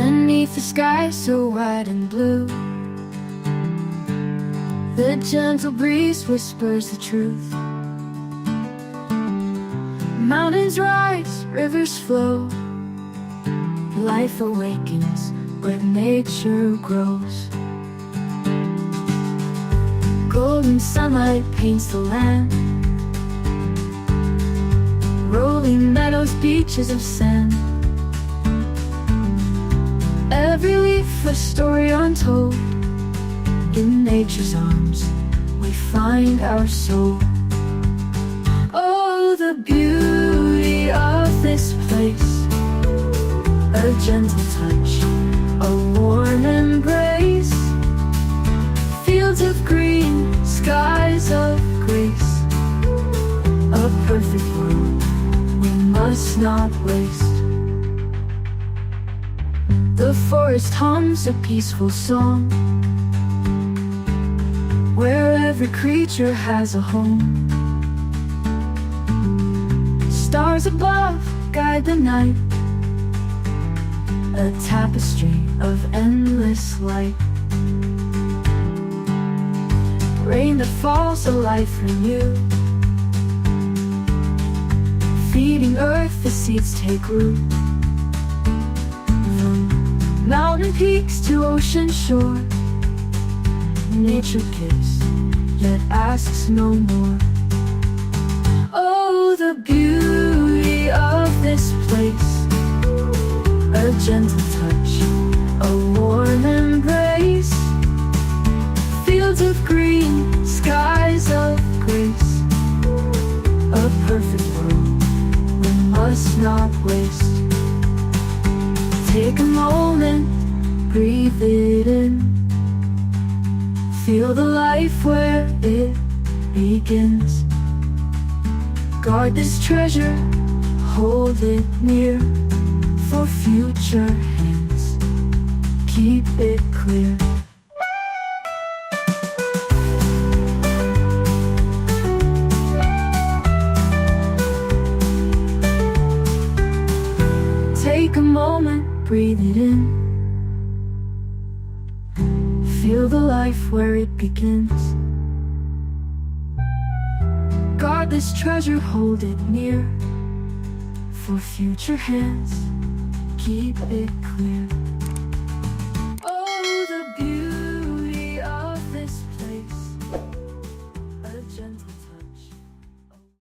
Beneath the sky so wide and blue, the gentle breeze whispers the truth. Mountains rise, rivers flow, life awakens where nature grows. Golden sunlight paints the land, rolling meadows, beaches of sand. Every leaf a story untold. In nature's arms we find our soul. Oh, the beauty of this place, a gentle touch, a warm embrace. Fields of green, skies of grace, a perfect world we must not waste. The forest hums a peaceful song, where every creature has a home. Stars above guide the night, a tapestry of endless light. Rain that falls, a life renewed, feeding earth, the seeds take root. From mountain peaks to ocean shore, nature gives, yet asks no more. Oh, the beauty of this place, a gentle touch, a warm embrace. Fields of green, skies of grace, a perfect world we must not waste. Take a moment, breathe it in, feel the life where it begins. Guard this treasure, hold it near, for future hands, keep it clear. Take a moment, breathe it in, feel the life where it begins. Guard this treasure, hold it near, for future hands, keep it clear.